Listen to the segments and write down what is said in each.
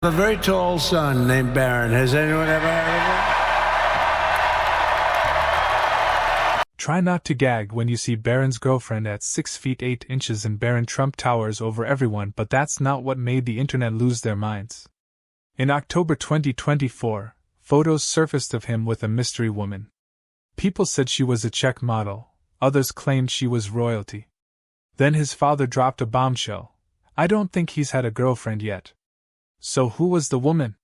A very tall son named Barron. Has anyone ever heard of him? Try not to gag when you see Barron's girlfriend at 6 feet 8 inches and Barron Trump towers over everyone, but that's not what made the internet lose their minds. In October 2024, photos surfaced of him with a mystery woman. People said she was a Czech model, others claimed she was royalty. Then his father dropped a bombshell. I don't think he's had a girlfriend yet. So who was the woman?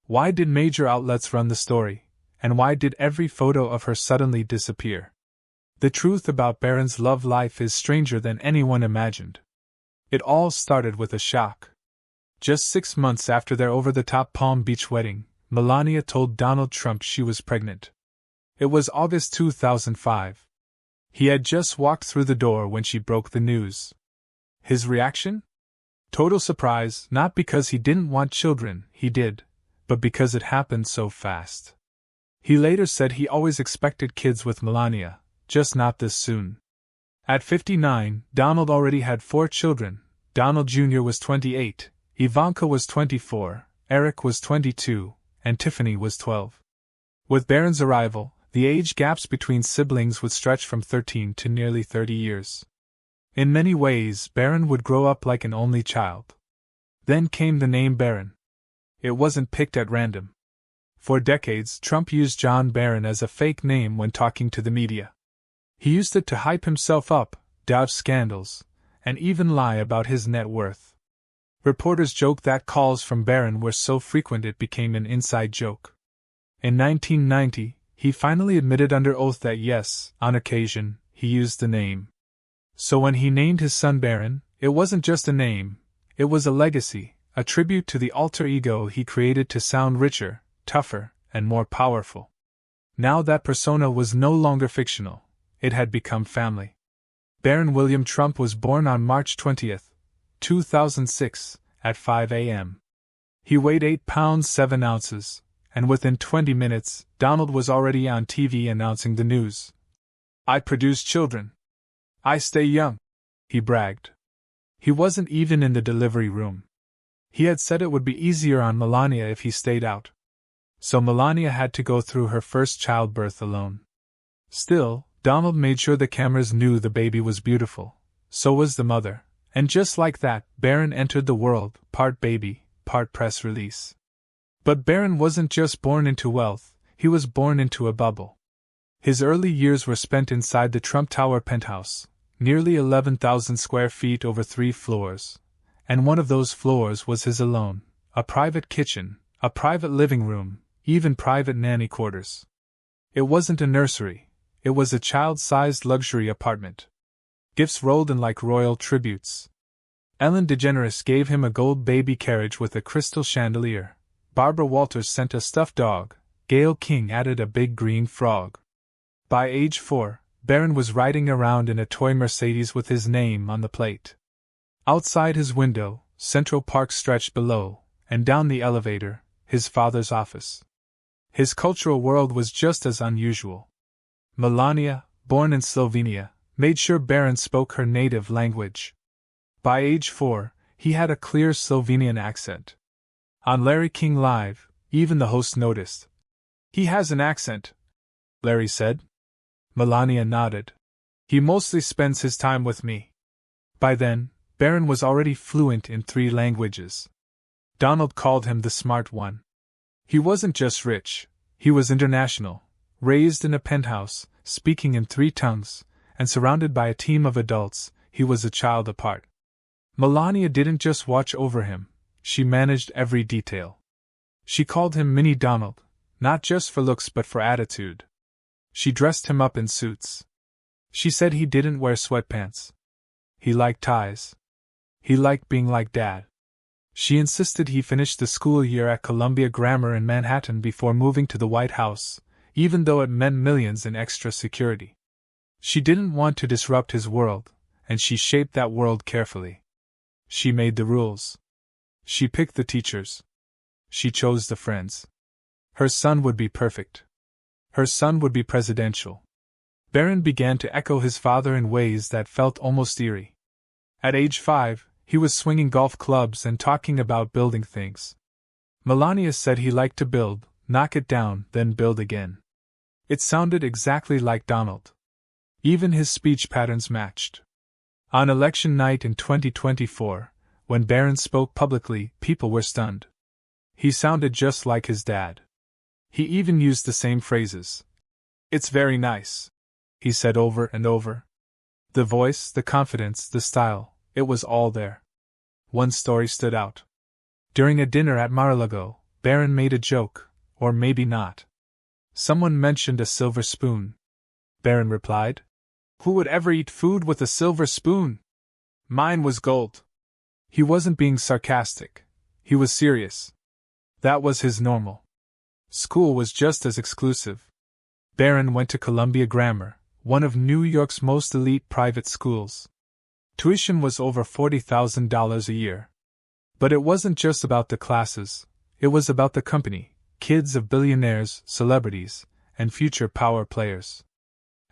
Why did major outlets run the story, and why did every photo of her suddenly disappear? The truth about Barron's love life is stranger than anyone imagined. It all started with a shock. Just 6 months after their over-the-top Palm Beach wedding, Melania told Donald Trump she was pregnant. It was August 2005. He had just walked through the door when she broke the news. His reaction? Total surprise, not because he didn't want children, he did, but because it happened so fast. He later said he always expected kids with Melania, just not this soon. At 59, Donald already had 4 children. Donald Jr. was 28, Ivanka was 24, Eric was 22, and Tiffany was 12. With Barron's arrival, the age gaps between siblings would stretch from 13 to nearly 30 years. In many ways, Barron would grow up like an only child. Then came the name Barron. It wasn't picked at random. For decades, Trump used John Barron as a fake name when talking to the media. He used it to hype himself up, dodge scandals, and even lie about his net worth. Reporters joked that calls from Barron were so frequent it became an inside joke. In 1990, he finally admitted under oath that yes, on occasion, he used the name. So when he named his son Barron, it wasn't just a name, it was a legacy, a tribute to the alter ego he created to sound richer, tougher, and more powerful. Now that persona was no longer fictional, it had become family. Barron William Trump was born on March 20, 2006, at 5 a.m. He weighed 8 pounds 7 ounces, and within 20 minutes, Donald was already on TV announcing the news. I produce children. I stay young, he bragged. He wasn't even in the delivery room. He had said it would be easier on Melania if he stayed out. So Melania had to go through her first childbirth alone. Still, Donald made sure the cameras knew the baby was beautiful. So was the mother. And just like that, Barron entered the world, part baby, part press release. But Barron wasn't just born into wealth, he was born into a bubble. His early years were spent inside the Trump Tower penthouse, nearly 11,000 square feet over 3 floors. And one of those floors was his alone, a private kitchen, a private living room, even private nanny quarters. It wasn't a nursery, it was a child-sized luxury apartment. Gifts rolled in like royal tributes. Ellen DeGeneres gave him a gold baby carriage with a crystal chandelier. Barbara Walters sent a stuffed dog. Gayle King added a big green frog. By age 4, Barron was riding around in a toy Mercedes with his name on the plate. Outside his window, Central Park stretched below, and down the elevator, his father's office. His cultural world was just as unusual. Melania, born in Slovenia, made sure Barron spoke her native language. By age 4, he had a clear Slovenian accent. On Larry King Live, even the host noticed. He has an accent, Larry said. Melania nodded. He mostly spends his time with me. By then, Barron was already fluent in 3 languages. Donald called him the smart one. He wasn't just rich, he was international, raised in a penthouse, speaking in 3 tongues, and surrounded by a team of adults. He was a child apart. Melania didn't just watch over him, she managed every detail. She called him Mini Donald, not just for looks but for attitude. She dressed him up in suits. She said he didn't wear sweatpants. He liked ties. He liked being like Dad. She insisted he finished the school year at Columbia Grammar in Manhattan before moving to the White House, even though it meant millions in extra security. She didn't want to disrupt his world, and she shaped that world carefully. She made the rules. She picked the teachers. She chose the friends. Her son would be perfect. Her son would be presidential. Barron began to echo his father in ways that felt almost eerie. At age 5, he was swinging golf clubs and talking about building things. Melania said he liked to build, knock it down, then build again. It sounded exactly like Donald. Even his speech patterns matched. On election night in 2024, when Barron spoke publicly, people were stunned. He sounded just like his dad. He even used the same phrases. "It's very nice," he said over and over. The voice, the confidence, the style, it was all there. One story stood out. During a dinner at Mar-a-Lago, Barron made a joke, or maybe not. Someone mentioned a silver spoon. Barron replied, "Who would ever eat food with a silver spoon? Mine was gold." He wasn't being sarcastic. He was serious. That was his normal. School was just as exclusive. Barron went to Columbia Grammar, one of New York's most elite private schools. Tuition was over $40,000 a year. But it wasn't just about the classes, it was about the company, kids of billionaires, celebrities, and future power players.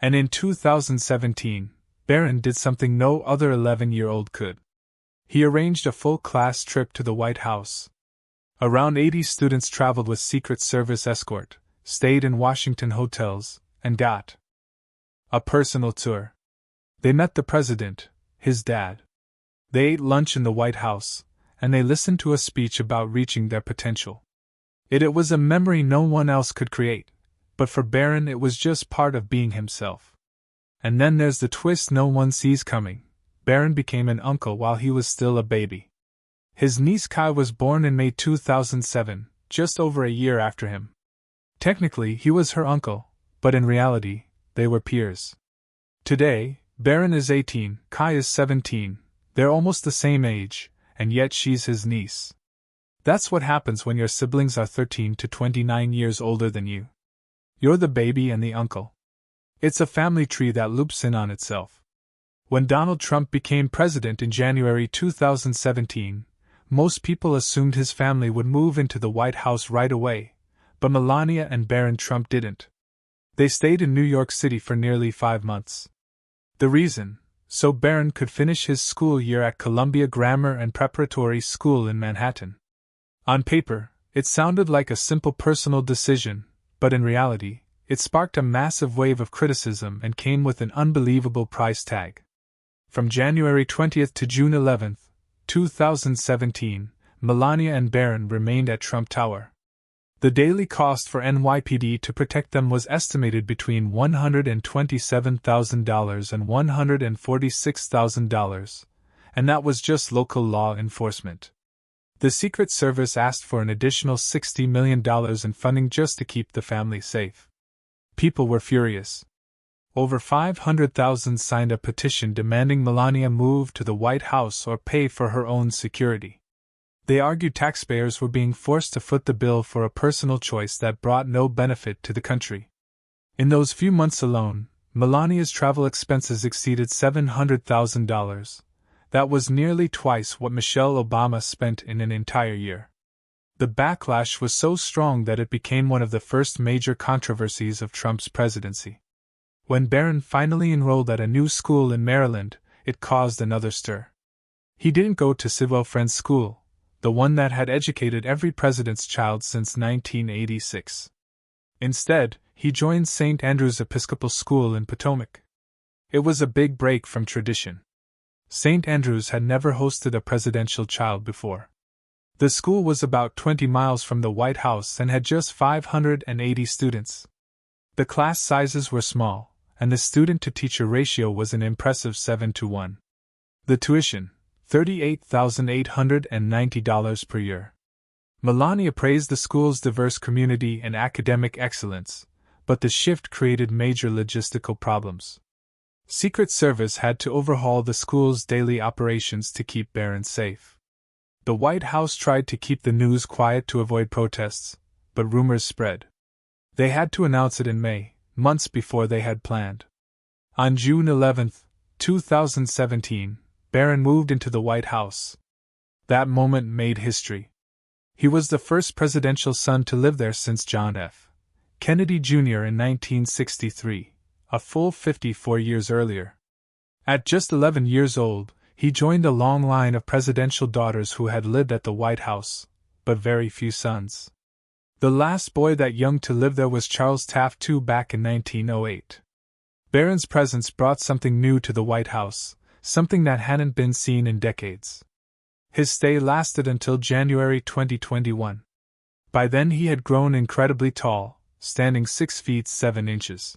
And in 2017, Barron did something no other 11-year-old could. He arranged a full class trip to the White House. Around 80 students traveled with Secret Service escort, stayed in Washington hotels, and got a personal tour. They met the president, his dad. They ate lunch in the White House, and they listened to a speech about reaching their potential. It was a memory no one else could create, but for Barron it was just part of being himself. And then there's the twist no one sees coming. Barron became an uncle while he was still a baby. His niece Kai was born in May 2007, just over a year after him. Technically, he was her uncle, but in reality, they were peers. Today, Barron is 18, Kai is 17, they're almost the same age, and yet she's his niece. That's what happens when your siblings are 13 to 29 years older than you. You're the baby and the uncle. It's a family tree that loops in on itself. When Donald Trump became president in January 2017, most people assumed his family would move into the White House right away, but Melania and Barron Trump didn't. They stayed in New York City for nearly 5 months. The reason? So Barron could finish his school year at Columbia Grammar and Preparatory School in Manhattan. On paper, it sounded like a simple personal decision, but in reality, it sparked a massive wave of criticism and came with an unbelievable price tag. From January 20th to June 11th, 2017, Melania and Barron remained at Trump Tower. The daily cost for NYPD to protect them was estimated between $127,000 and $146,000, and that was just local law enforcement. The Secret Service asked for an additional $60 million in funding just to keep the family safe. People were furious. Over 500,000 signed a petition demanding Melania move to the White House or pay for her own security. They argued taxpayers were being forced to foot the bill for a personal choice that brought no benefit to the country. In those few months alone, Melania's travel expenses exceeded $700,000. That was nearly twice what Michelle Obama spent in an entire year. The backlash was so strong that it became one of the first major controversies of Trump's presidency. When Barron finally enrolled at a new school in Maryland, it caused another stir. He didn't go to Civil Friends School, the one that had educated every president's child since 1986. Instead, he joined St. Andrew's Episcopal School in Potomac. It was a big break from tradition. St. Andrew's had never hosted a presidential child before. The school was about 20 miles from the White House and had just 580 students. The class sizes were small, and the student-to-teacher ratio was an impressive 7-to-1. The tuition, $38,890 per year. Melania praised the school's diverse community and academic excellence, but the shift created major logistical problems. Secret Service had to overhaul the school's daily operations to keep Barron safe. The White House tried to keep the news quiet to avoid protests, but rumors spread. They had to announce it in May, months before they had planned. On June 11, 2017, Barron moved into the White House. That moment made history. He was the first presidential son to live there since John F. Kennedy Jr. in 1963, a full 54 years earlier. At just 11 years old, he joined a long line of presidential daughters who had lived at the White House, but very few sons. The last boy that young to live there was Charles Taft II back in 1908. Barron's presence brought something new to the White House, something that hadn't been seen in decades. His stay lasted until January 2021. By then he had grown incredibly tall, standing 6 feet 7 inches.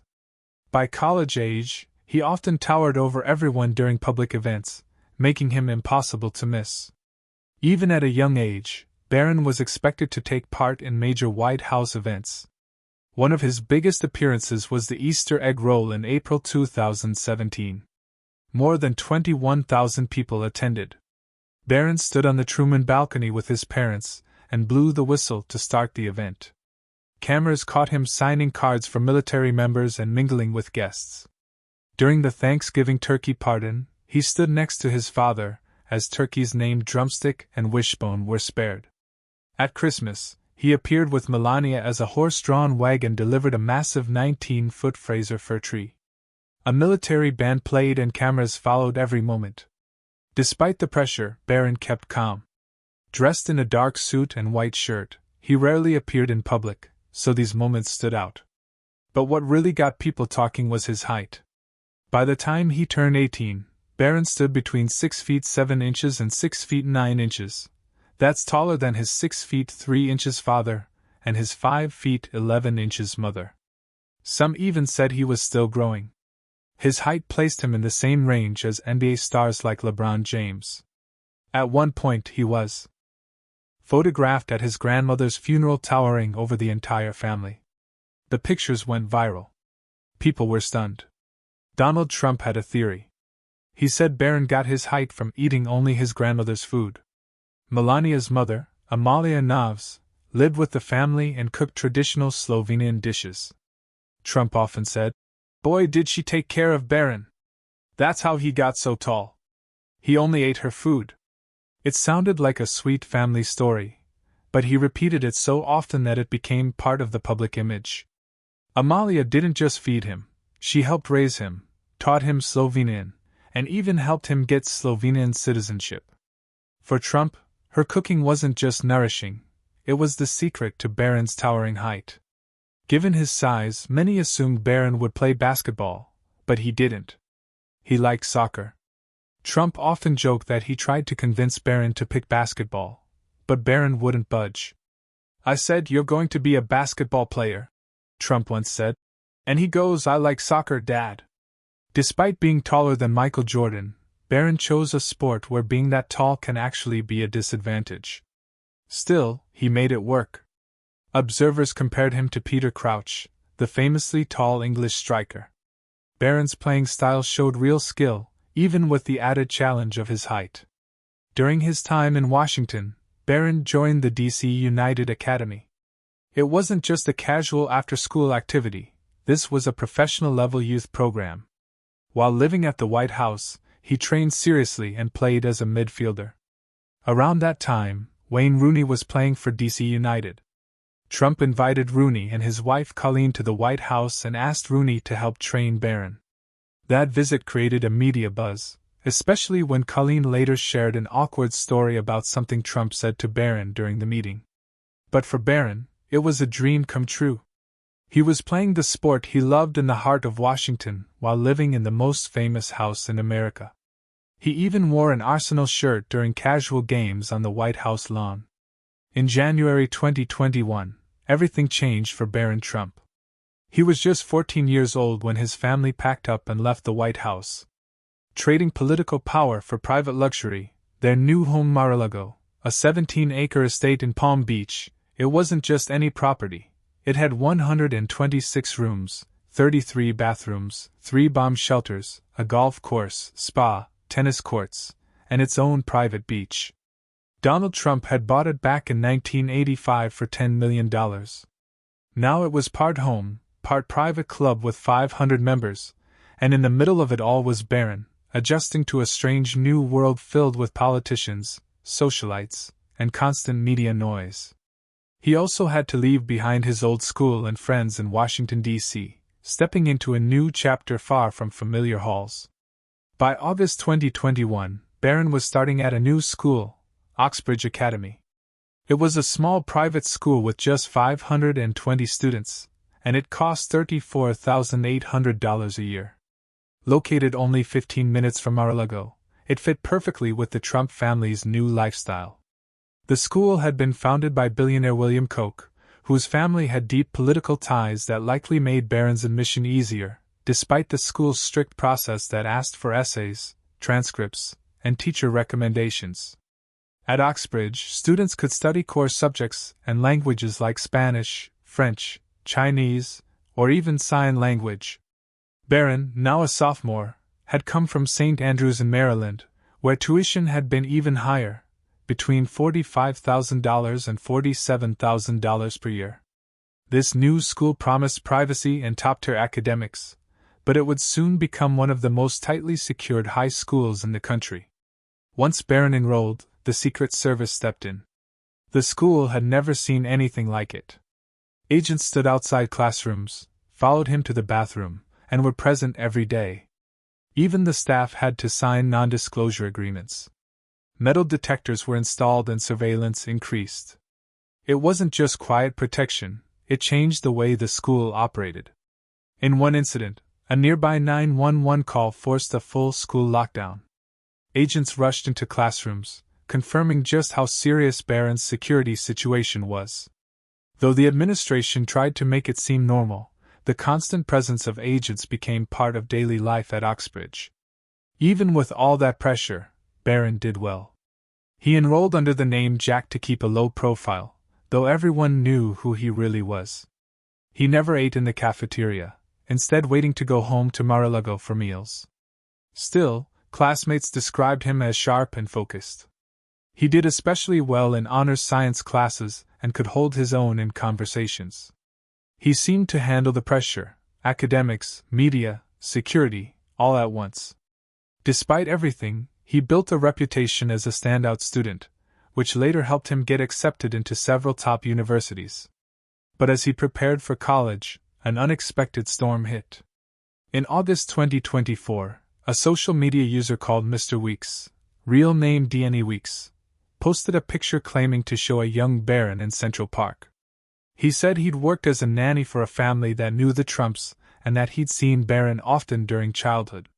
By college age, he often towered over everyone during public events, making him impossible to miss. Even at a young age, Barron was expected to take part in major White House events. One of his biggest appearances was the Easter egg roll in April 2017. More than 21,000 people attended. Barron stood on the Truman balcony with his parents and blew the whistle to start the event. Cameras caught him signing cards for military members and mingling with guests. During the Thanksgiving turkey pardon, he stood next to his father, as turkeys named Drumstick and Wishbone were spared. At Christmas, he appeared with Melania as a horse-drawn wagon delivered a massive 19-foot Fraser fir tree. A military band played and cameras followed every moment. Despite the pressure, Barron kept calm. Dressed in a dark suit and white shirt, he rarely appeared in public, so these moments stood out. But what really got people talking was his height. By the time he turned 18, Barron stood between 6 feet 7 inches and 6 feet 9 inches. That's taller than his 6 feet 3 inches father, and his 5 feet 11 inches mother. Some even said he was still growing. His height placed him in the same range as NBA stars like LeBron James. At one point he was photographed at his grandmother's funeral towering over the entire family. The pictures went viral. People were stunned. Donald Trump had a theory. He said Barron got his height from eating only his grandmother's food. Melania's mother, Amalia Navs, lived with the family and cooked traditional Slovenian dishes. Trump often said, "Boy, did she take care of Barron. That's how he got so tall. He only ate her food." It sounded like a sweet family story, but he repeated it so often that it became part of the public image. Amalia didn't just feed him, she helped raise him, taught him Slovenian, and even helped him get Slovenian citizenship. For Trump, her cooking wasn't just nourishing, it was the secret to Barron's towering height. Given his size, many assumed Barron would play basketball, but he didn't. He liked soccer. Trump often joked that he tried to convince Barron to pick basketball, but Barron wouldn't budge. "I said, you're going to be a basketball player," Trump once said. And he goes, "I like soccer, Dad." Despite being taller than Michael Jordan, Barron chose a sport where being that tall can actually be a disadvantage. Still, he made it work. Observers compared him to Peter Crouch, the famously tall English striker. Barron's playing style showed real skill, even with the added challenge of his height. During his time in Washington, Barron joined the DC United Academy. It wasn't just a casual after-school activity, this was a professional-level youth program. While living at the White House, he trained seriously and played as a midfielder. Around that time, Wayne Rooney was playing for DC United. Trump invited Rooney and his wife Colleen to the White House and asked Rooney to help train Barron. That visit created a media buzz, especially when Colleen later shared an awkward story about something Trump said to Barron during the meeting. But for Barron, it was a dream come true. He was playing the sport he loved in the heart of Washington while living in the most famous house in America. He even wore an Arsenal shirt during casual games on the White House lawn. In January 2021, everything changed for Barron Trump. He was just 14 years old when his family packed up and left the White House. Trading political power for private luxury, their new home Mar-a-Lago, a 17-acre estate in Palm Beach, it wasn't just any property. It had 126 rooms, 33 bathrooms, 3 bomb shelters, a golf course, spa, tennis courts, and its own private beach. Donald Trump had bought it back in 1985 for $10 million. Now it was part home, part private club with 500 members, and in the middle of it all was Barron, adjusting to a strange new world filled with politicians, socialites, and constant media noise. He also had to leave behind his old school and friends in Washington, D.C., stepping into a new chapter far from familiar halls. By August 2021, Barron was starting at a new school, Oxbridge Academy. It was a small private school with just 520 students, and it cost $34,800 a year. Located only 15 minutes from Mar-a-Lago, it fit perfectly with the Trump family's new lifestyle. The school had been founded by billionaire William Koch, whose family had deep political ties that likely made Barron's admission easier, despite the school's strict process that asked for essays, transcripts, and teacher recommendations. At Oxbridge, students could study core subjects and languages like Spanish, French, Chinese, or even sign language. Barron, now a sophomore, had come from St. Andrews in Maryland, where tuition had been even higher, between $45,000 and $47,000 per year. This new school promised privacy and top-tier academics, but it would soon become one of the most tightly secured high schools in the country. Once Barron enrolled, the Secret Service stepped in. The school had never seen anything like it. Agents stood outside classrooms, followed him to the bathroom, and were present every day. Even the staff had to sign non-disclosure agreements. Metal detectors were installed and surveillance increased. It wasn't just quiet protection, it changed the way the school operated. In one incident, a nearby 911 call forced a full school lockdown. Agents rushed into classrooms, confirming just how serious Barron's security situation was. Though the administration tried to make it seem normal, the constant presence of agents became part of daily life at Oxbridge. Even with all that pressure, Barron did well. He enrolled under the name Jack to keep a low profile, though everyone knew who he really was. He never ate in the cafeteria, instead waiting to go home to Mar-a-Lago for meals. Still, classmates described him as sharp and focused. He did especially well in honors science classes and could hold his own in conversations. He seemed to handle the pressure, academics, media, security, all at once. Despite everything, he built a reputation as a standout student, which later helped him get accepted into several top universities. But as he prepared for college, an unexpected storm hit. In August 2024, a social media user called Mr. Weeks, real name D.N.E. Weeks, posted a picture claiming to show a young Barron in Central Park. He said he'd worked as a nanny for a family that knew the Trumps and that he'd seen Barron often during childhood.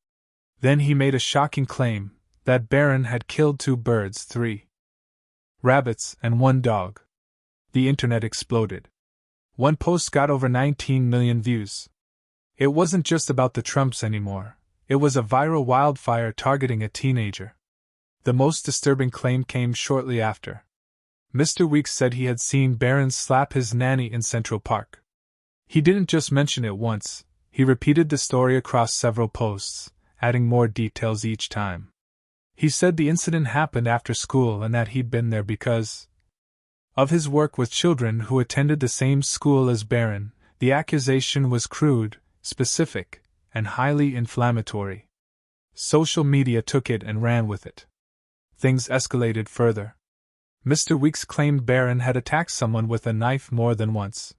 Then he made a shocking claim that Barron had killed 2 birds, 3 rabbits, and 1 dog. The internet exploded. One post got over 19 million views. It wasn't just about the Trumps anymore, it was a viral wildfire targeting a teenager. The most disturbing claim came shortly after. Mr. Weeks said he had seen Barron slap his nanny in Central Park. He didn't just mention it once, he repeated the story across several posts, adding more details each time. He said the incident happened after school and that he'd been there because of his work with children who attended the same school as Barron. The accusation was crude, specific, and highly inflammatory. Social media took it and ran with it. Things escalated further. Mr. Weeks claimed Barron had attacked someone with a knife more than once.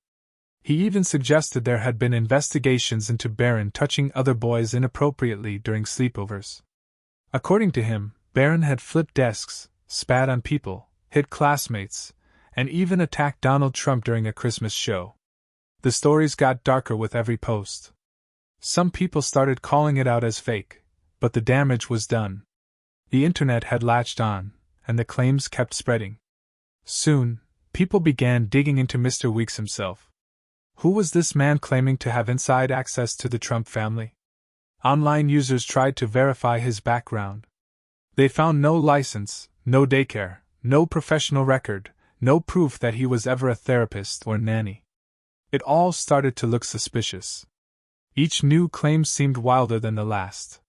He even suggested there had been investigations into Barron touching other boys inappropriately during sleepovers. According to him, Barron had flipped desks, spat on people, hit classmates, and even attacked Donald Trump during a Christmas show. The stories got darker with every post. Some people started calling it out as fake, but the damage was done. The internet had latched on, and the claims kept spreading. Soon, people began digging into Mr. Weeks himself. Who was this man claiming to have inside access to the Trump family? Online users tried to verify his background. They found no license, no daycare, no professional record, no proof that he was ever a therapist or nanny. It all started to look suspicious. Each new claim seemed wilder than the last.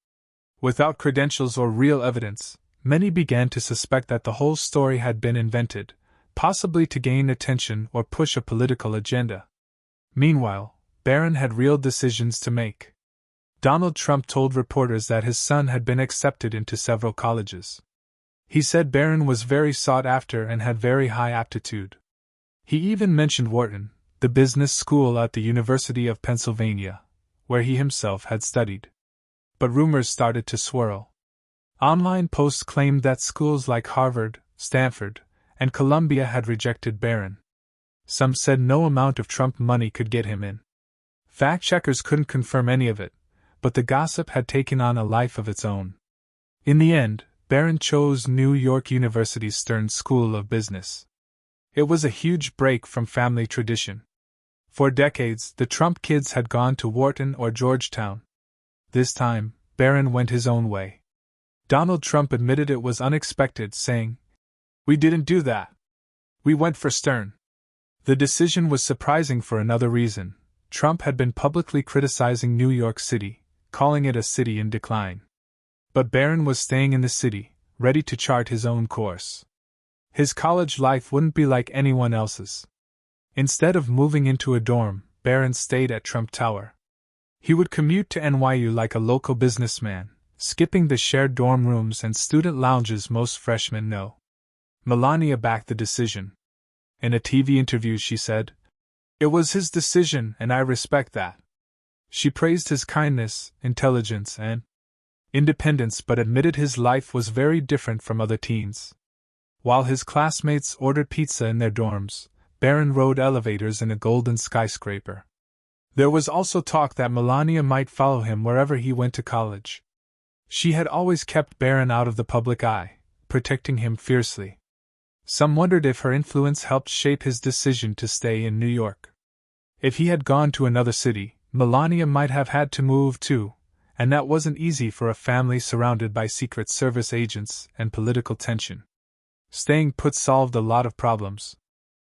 Without credentials or real evidence, many began to suspect that the whole story had been invented, possibly to gain attention or push a political agenda. Meanwhile, Barron had real decisions to make. Donald Trump told reporters that his son had been accepted into several colleges. He said Barron was very sought after and had very high aptitude. He even mentioned Wharton, the business school at the University of Pennsylvania, where he himself had studied. But rumors started to swirl. Online posts claimed that schools like Harvard, Stanford, and Columbia had rejected Barron. Some said no amount of Trump money could get him in. Fact-checkers couldn't confirm any of it, but the gossip had taken on a life of its own. In the end, Barron chose New York University's Stern School of Business. It was a huge break from family tradition. For decades, the Trump kids had gone to Wharton or Georgetown. This time, Barron went his own way. Donald Trump admitted it was unexpected, saying, "We didn't do that. We went for Stern." The decision was surprising for another reason. Trump had been publicly criticizing New York City, calling it a city in decline. But Barron was staying in the city, ready to chart his own course. His college life wouldn't be like anyone else's. Instead of moving into a dorm, Barron stayed at Trump Tower. He would commute to NYU like a local businessman, skipping the shared dorm rooms and student lounges most freshmen know. Melania backed the decision. In a TV interview, she said, "It was his decision, and I respect that." She praised his kindness, intelligence, and independence, but admitted his life was very different from other teens. While his classmates ordered pizza in their dorms, Barron rode elevators in a golden skyscraper. There was also talk that Melania might follow him wherever he went to college. She had always kept Barron out of the public eye, protecting him fiercely. Some wondered if her influence helped shape his decision to stay in New York. If he had gone to another city, Melania might have had to move too, and that wasn't easy for a family surrounded by Secret Service agents and political tension. Staying put solved a lot of problems.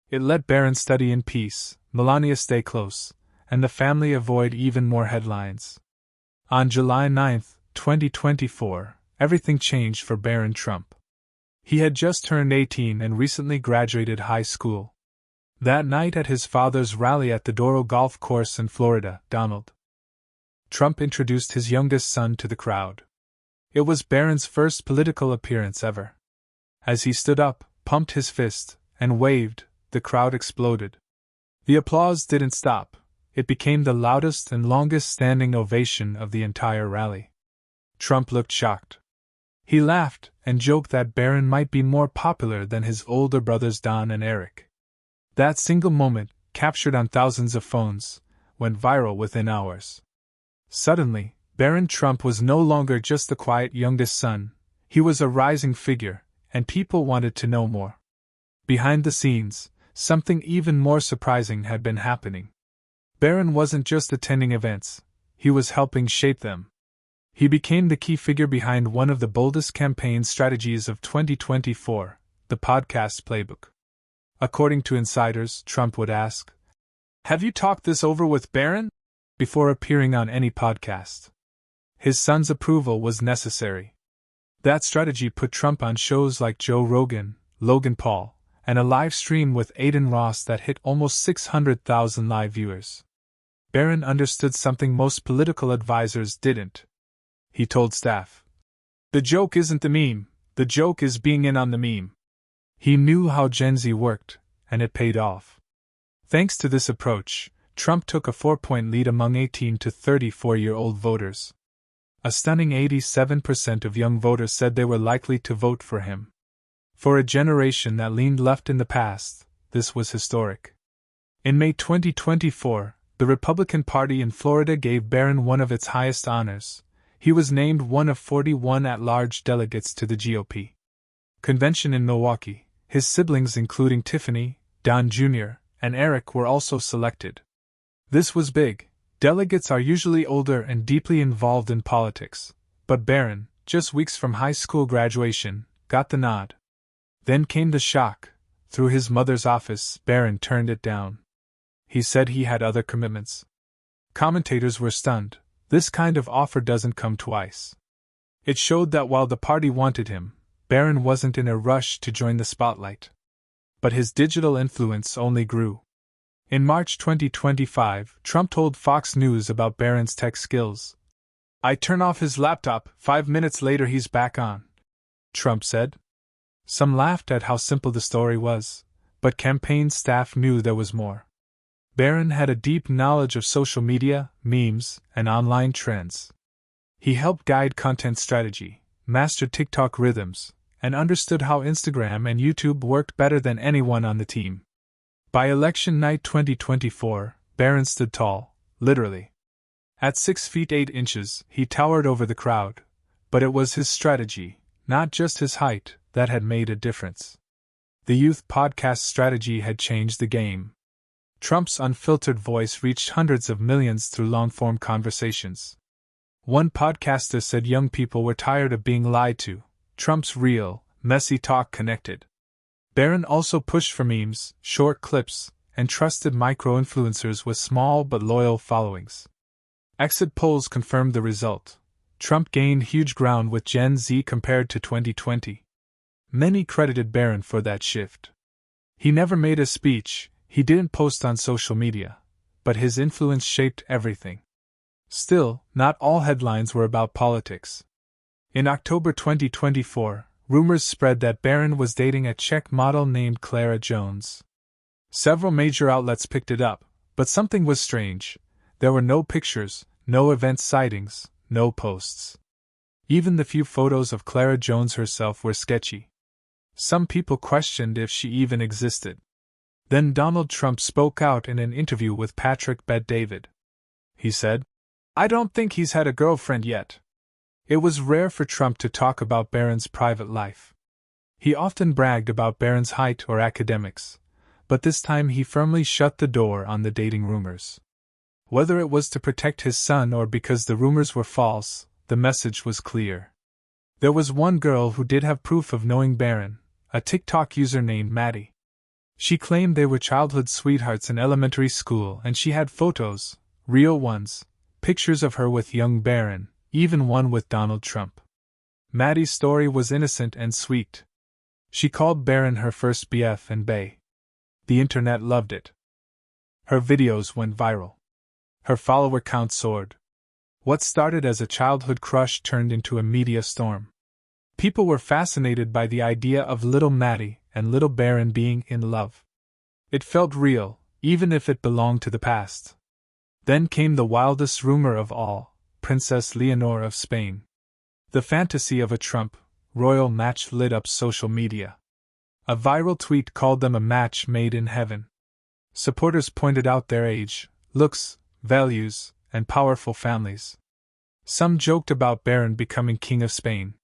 It let Barron study in peace, Melania stay close, and the family avoid even more headlines. On July 9, 2024, everything changed for Barron Trump. He had just turned 18 and recently graduated high school. That night at his father's rally at the Doral Golf Course in Florida, Donald Trump introduced his youngest son to the crowd. It was Barron's first political appearance ever. As he stood up, pumped his fist, and waved, the crowd exploded. The applause didn't stop. It became the loudest and longest-standing ovation of the entire rally. Trump looked shocked. He laughed and joked that Barron might be more popular than his older brothers Don and Eric. That single moment, captured on thousands of phones, went viral within hours. Suddenly, Barron Trump was no longer just the quiet youngest son, he was a rising figure, and people wanted to know more. Behind the scenes, something even more surprising had been happening. Barron wasn't just attending events, he was helping shape them. He became the key figure behind one of the boldest campaign strategies of 2024, the podcast playbook. According to insiders, Trump would ask, "Have you talked this over with Barron?" before appearing on any podcast. His son's approval was necessary. That strategy put Trump on shows like Joe Rogan, Logan Paul, and a live stream with Aiden Ross that hit almost 600,000 live viewers. Barron understood something most political advisors didn't. He told staff, "The joke isn't the meme, the joke is being in on the meme." He knew how Gen Z worked, and it paid off. Thanks to this approach, Trump took a 4-point lead among 18 to 34-year-old voters. A stunning 87% of young voters said they were likely to vote for him. For a generation that leaned left in the past, this was historic. In May 2024, the Republican Party in Florida gave Barron one of its highest honors. He was named one of 41 at-large delegates to the GOP convention in Milwaukee. His siblings, including Tiffany, Don Jr., and Eric, were also selected. This was big. Delegates are usually older and deeply involved in politics, but Barron, just weeks from high school graduation, got the nod. Then came the shock. Through his mother's office, Barron turned it down. He said he had other commitments. Commentators were stunned. This kind of offer doesn't come twice. It showed that while the party wanted him, Barron wasn't in a rush to join the spotlight. But his digital influence only grew. In March 2025, Trump told Fox News about Barron's tech skills. "I turn off his laptop, 5 minutes later he's back on," Trump said. Some laughed at how simple the story was, but campaign staff knew there was more. Barron had a deep knowledge of social media, memes, and online trends. He helped guide content strategy, mastered TikTok rhythms, and understood how Instagram and YouTube worked better than anyone on the team. By election night 2024, Barron stood tall, literally. At 6 feet 8 inches, he towered over the crowd, but it was his strategy, not just his height, that had made a difference. The youth podcast strategy had changed the game. Trump's unfiltered voice reached hundreds of millions through long-form conversations. One podcaster said young people were tired of being lied to. Trump's real, messy talk connected. Barron also pushed for memes, short clips, and trusted micro-influencers with small but loyal followings. Exit polls confirmed the result. Trump gained huge ground with Gen Z compared to 2020. Many credited Barron for that shift. He never made a speech, he didn't post on social media, but his influence shaped everything. Still, not all headlines were about politics. In October 2024, rumors spread that Barron was dating a Czech model named Clara Jones. Several major outlets picked it up, but something was strange. There were no pictures, no event sightings, no posts. Even the few photos of Clara Jones herself were sketchy. Some people questioned if she even existed. Then Donald Trump spoke out in an interview with Patrick Bet-David. He said, "I don't think he's had a girlfriend yet." It was rare for Trump to talk about Barron's private life. He often bragged about Barron's height or academics, but this time he firmly shut the door on the dating rumors. Whether it was to protect his son or because the rumors were false, the message was clear. There was one girl who did have proof of knowing Barron, a TikTok user named Maddie. She claimed they were childhood sweethearts in elementary school and she had photos, real ones, pictures of her with young Barron, even one with Donald Trump. Maddie's story was innocent and sweet. She called Barron her first BF and bae. The internet loved it. Her videos went viral. Her follower count soared. What started as a childhood crush turned into a media storm. People were fascinated by the idea of little Maddie and little Barron being in love. It felt real, even if it belonged to the past. Then came the wildest rumor of all, Princess Leonor of Spain. The fantasy of a Trump royal match lit up social media. A viral tweet called them a match made in heaven. Supporters pointed out their age, looks, values, and powerful families. Some joked about Barron becoming king of Spain.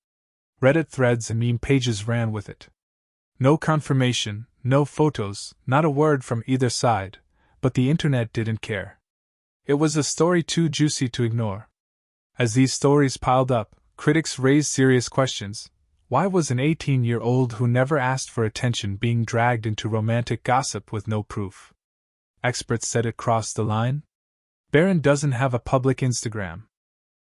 Reddit threads and meme pages ran with it. No confirmation, no photos, not a word from either side, but the internet didn't care. It was a story too juicy to ignore. As these stories piled up, critics raised serious questions. Why was an 18-year-old who never asked for attention being dragged into romantic gossip with no proof? Experts said it crossed the line. Barron doesn't have a public Instagram.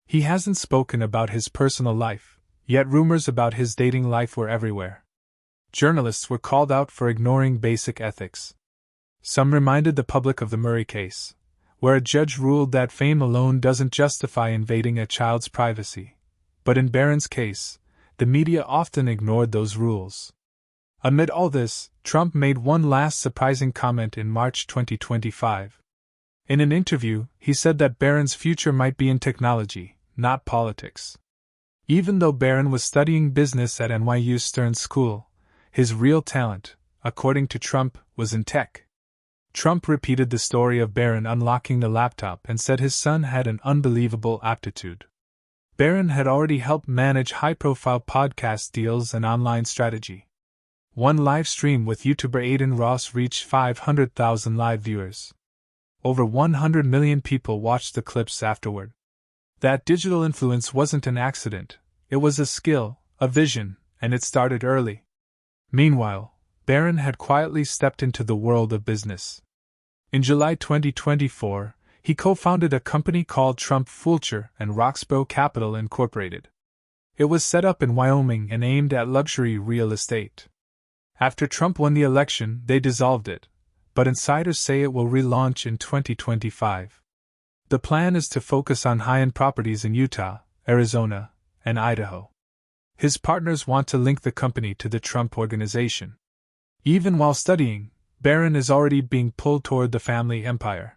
He hasn't spoken about his personal life, yet rumors about his dating life were everywhere. Journalists were called out for ignoring basic ethics. Some reminded the public of the Murray case, where a judge ruled that fame alone doesn't justify invading a child's privacy. But in Barron's case, the media often ignored those rules. Amid all this, Trump made one last surprising comment in March 2025. In an interview, he said that Barron's future might be in technology, not politics. Even though Barron was studying business at NYU's Stern School, his real talent, according to Trump, was in tech. Trump repeated the story of Barron unlocking the laptop and said his son had an unbelievable aptitude. Barron had already helped manage high-profile podcast deals and online strategy. One live stream with YouTuber Aiden Ross reached 500,000 live viewers. Over 100 million people watched the clips afterward. That digital influence wasn't an accident, it was a skill, a vision, and it started early. Meanwhile, Barron had quietly stepped into the world of business. In July 2024, he co-founded a company called Trump Fulcher and Roxbow Capital Incorporated. It was set up in Wyoming and aimed at luxury real estate. After Trump won the election, they dissolved it, but insiders say it will relaunch in 2025. The plan is to focus on high-end properties in Utah, Arizona, and Idaho. His partners want to link the company to the Trump Organization. Even while studying, Barron is already being pulled toward the family empire.